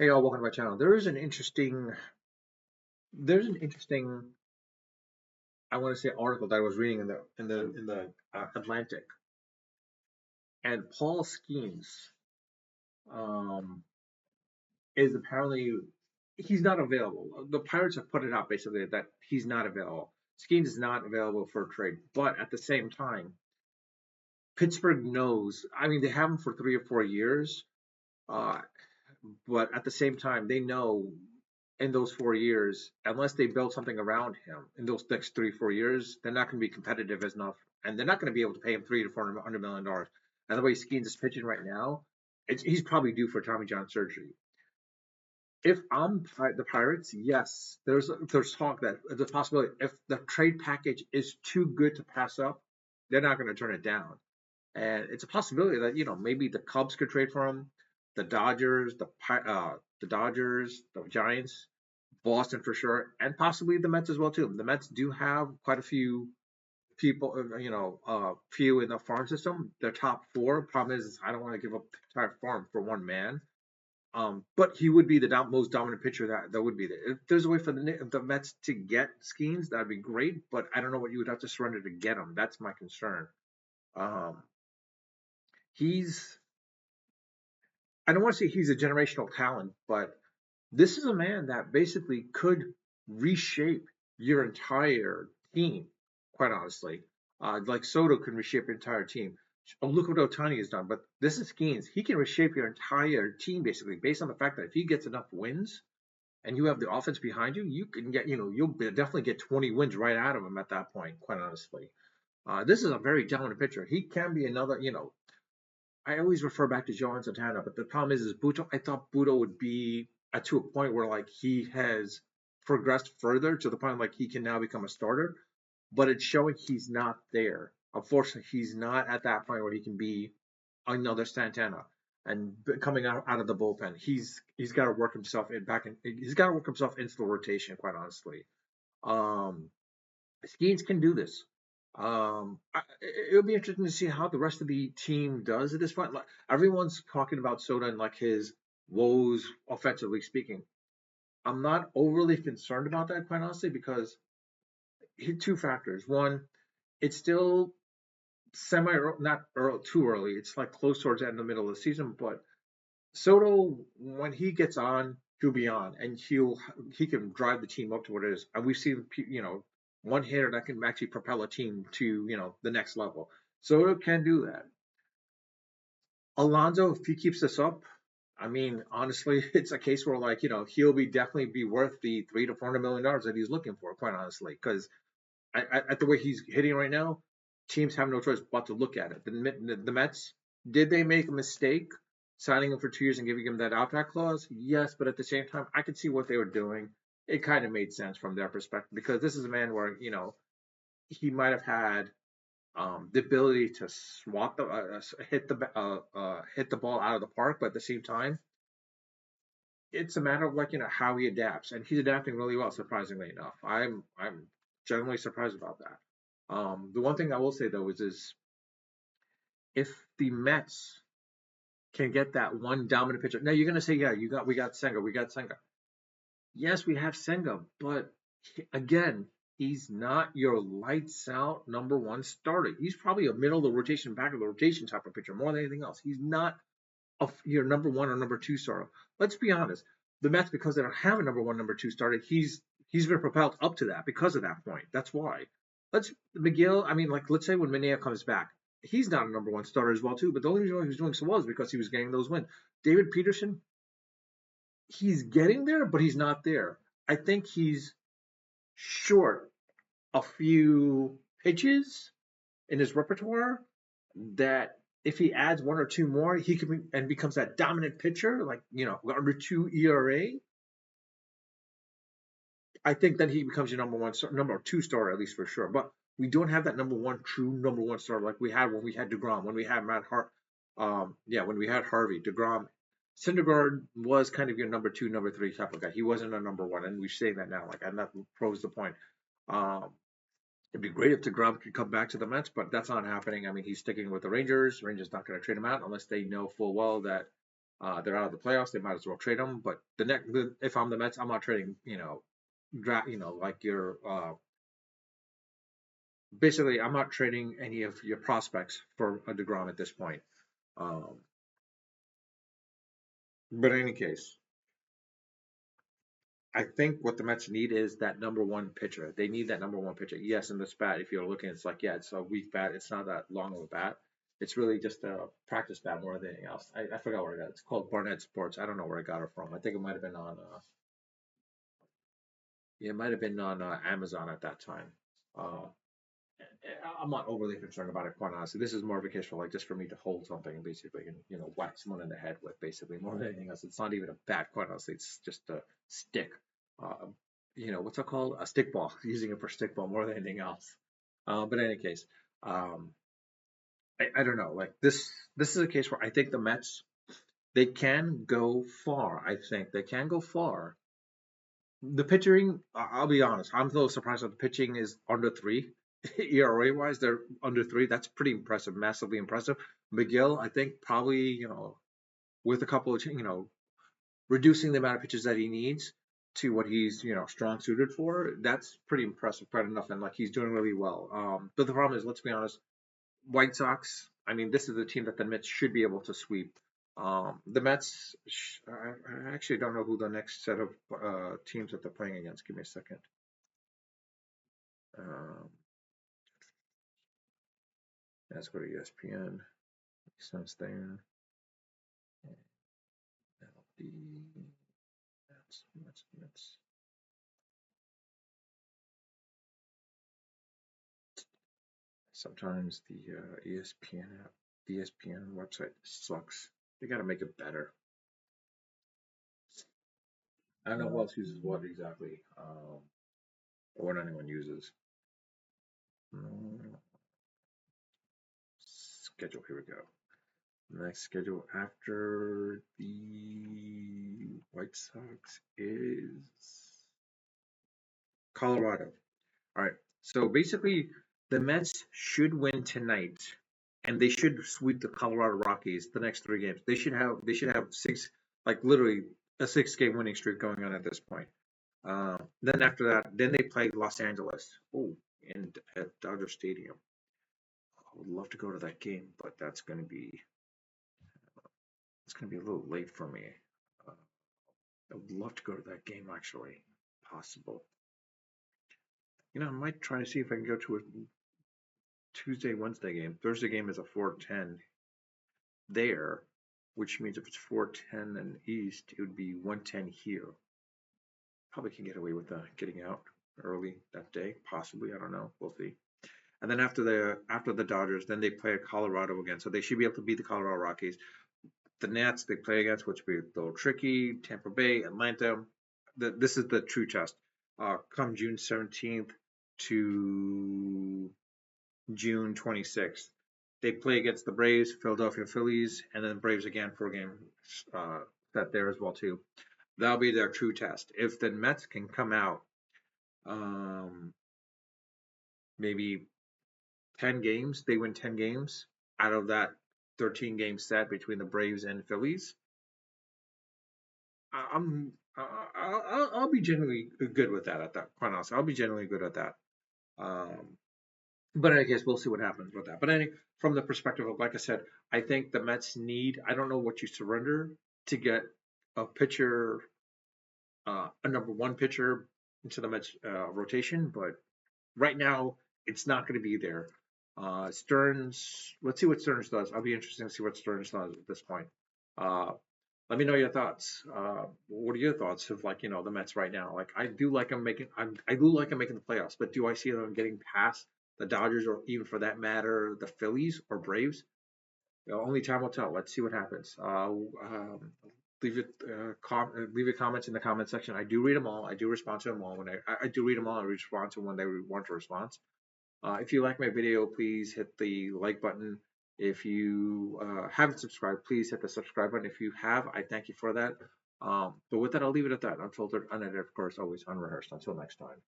Hey all, welcome to my channel. There's an interesting, I want to say, article that I was reading in the Atlantic, and Paul Skeens um, is apparently he's not available. The Pirates have put it out basically that he's not available. Skeens is not available for trade, but at the same time, Pittsburgh knows. I mean, they have him for 3 or 4 years, uh, but at the same time, they know in those 4 years, unless they build something around him in those next 3 4 years, they're not going to be competitive enough, and they're not going to be able to pay him $300 to $400 million. And the way Skeens is pitching right now, he's probably due for Tommy John surgery. If I'm the Pirates, yes, there's talk that the possibility if the trade package is too good to pass up, they're not going to turn it down. And it's a possibility that maybe the Cubs could trade for him, the Dodgers, the Dodgers, the Giants, Boston for sure, and possibly the Mets as well too. The Mets do have quite a few people, few in the farm system. Their top four. Problem is, I don't want to give up the entire farm for one man. But he would be the most dominant pitcher that would be there. If there's a way for the Mets to get Skeens, that'd be great. But I don't know what you would have to surrender to get him. That's my concern. Um, he's I don't want to say he's a generational talent, but this is a man that basically could reshape your entire team, quite honestly. Like Soto can reshape your entire team. Look what Otani has done. But this is Skeens. He can reshape your entire team basically based on the fact that if he gets enough wins and you have the offense behind you, you can get, you'll definitely get 20 wins right out of him at that point, quite honestly. This is a very talented pitcher. He can be another, I always refer back to Johan Santana, but the problem is Buto. I thought Buto would be to a point where like he has progressed further to the point like he can now become a starter, but it's showing he's not there. Unfortunately, he's not at that point where he can be another Santana and coming out of the bullpen. He's got to work himself in back in. He's got to work himself into the rotation. Quite honestly, um, Skeens can do this. It'll be interesting to see how the rest of the team does at this point. Like, everyone's talking about Soda and like his woes offensively speaking. I'm not overly concerned about that, quite honestly, because two factors. One, it's still semi not early, too early. It's like close towards the end of the middle of the season, but Soto, when he gets on, he'll be on, and he can drive the team up to what it is. And we've seen, one hitter that can actually propel a team to the next level. Soto can do that. Alonso, if he keeps this up, I mean, honestly, it's a case where like he'll be definitely be worth the $300 to $400 million that he's looking for, quite honestly, because at the way he's hitting right now, teams have no choice but to look at it. The Mets, did they make a mistake signing him for 2 years and giving him that opt-out clause? Yes, but at the same time, I could see what they were doing. It kind of made sense from their perspective because this is a man where he might have had the ability to swat the hit the ball out of the park, but at the same time, it's a matter of like how he adapts, and he's adapting really well, surprisingly enough. I'm generally surprised about that. The one thing I will say though is if the Mets can get that one dominant pitcher. Now you're gonna say, yeah, we got Senga. Yes, we have Senga, but again, he's not your lights out number one starter. He's probably a middle of the rotation, back of the rotation type of pitcher more than anything else. He's not your number one or number two starter. Let's be honest. The Mets, because they don't have a number one, number two starter, he's been propelled up to that because of that point. That's why. McGill. I mean, like let's say when Mania comes back, he's not a number one starter as well too. But the only reason why he was doing so well is because he was getting those wins. David Peterson, he's getting there, but he's not there. I think he's short a few pitches in his repertoire that if he adds one or two more, he can and becomes that dominant pitcher, like under two ERA. I think then he becomes your number one, number two starter at least for sure. But we don't have that true number one starter like we had when we had Degrom, when we had when we had Harvey, Degrom. Syndergaard was kind of your number two, number three type of guy. He wasn't a number one, and we're saying that now. Like, and that proves the point. Um, It'd be great if DeGrom could come back to the Mets, but that's not happening. I mean, he's sticking with the Rangers. Rangers not going to trade him out unless they know full well that They're out of the playoffs. They might as well trade them. But if I'm the Mets, I'm not trading. Like your basically, I'm not trading any of your prospects for a Degrom at this point. Um, but in any case, I think what the Mets need is that number one pitcher. They need that number one pitcher. Yes, in this bat, if you're looking, it's like, yeah, it's a weak bat. It's not that long of a bat. It's really just a practice bat more than anything else. I forgot where I got it. It's called Barnett Sports. I don't know where I got it from. I think it might have been on yeah, it might have been on Amazon at that time. Uh, I'm not overly concerned about it, quite honestly. This is more of a case for like just for me to hold something and basically and whack someone in the head with basically more than anything else. It's not even a bat, quite honestly. It's just a stick. Uh, what's it called? A stick ball. Using it for stick ball more than anything else. But in any case, um, I don't know. Like this is a case where I think the Mets they can go far. I think they can go far. The pitching, I'll be honest, I'm a little surprised that the pitching is under three. ERA wise, they're under three. That's pretty impressive, massively impressive. McGill, I think probably, with a couple of, reducing the amount of pitches that he needs to what he's, strong suited for, that's pretty impressive, quite enough. And like he's doing really well. But the problem is, let's be honest, White Sox, I mean, this is a team that the Mets should be able to sweep. The Mets, I actually don't know who the next set of teams that they're playing against. Give me a second. Um, let's go to ESPN. Since there, that'll be Mets. Sometimes the ESPN website sucks. They got to make it better. I don't know who else uses what exactly, or what anyone uses. Schedule. Here we go. Next schedule after the White Sox is Colorado. All right. So basically, the Mets should win tonight, and they should sweep the Colorado Rockies the next three games. They should have six, like literally a 6 game winning streak going on at this point. Then after that, then they play Los Angeles. Oh, and at Dodger Stadium. I would love to go to that game, but it's gonna be a little late for me. Uh, I would love to go to that game actually, possible. I might try to see if I can go to a Tuesday, Wednesday game. Thursday game is a 4:10 there, which means if it's 4:10 in East, it would be 1:10 here. Probably can get away with getting out early that day, possibly. I don't know. We'll see. And then after the Dodgers, then they play Colorado again, so they should be able to beat the Colorado Rockies. The Nats they play against, which will be a little tricky. Tampa Bay, Atlanta. This is the true test. Come June 17th to June 26th. They play against the Braves, Philadelphia Phillies, and then Braves again for a game set there as well too. That'll be their true test. If the Mets can come out, maybe 10 games, they win 10 games out of that 13 game set between the Braves and Phillies. I'll be generally good with that at that. Quite honestly, I'll be generally good at that. Um, but I guess we'll see what happens with that. But from the perspective of, like I said, I think the Mets need. I don't know what you surrender to get a pitcher, a number one pitcher into the Mets rotation, but right now it's not going to be there. Stearns, let's see what Stearns does. I'll be interested to see what Stearns does at this point. Uh, Let me know your thoughts. What are your thoughts of like the Mets right now? Like I do like them making I do like them making the playoffs, but do I see them getting past the Dodgers or even for that matter the Phillies or Braves? Only time will tell. Let's see what happens. Leave your comments in the comment section. I do read them all. I do respond to them all when I do read them all. I respond to when they want a response. If you like my video, please hit the like button. If you haven't subscribed, please hit the subscribe button. If you have, I thank you for that. But with that, I'll leave it at that. Unfiltered, unedited, of course, always unrehearsed. Until next time.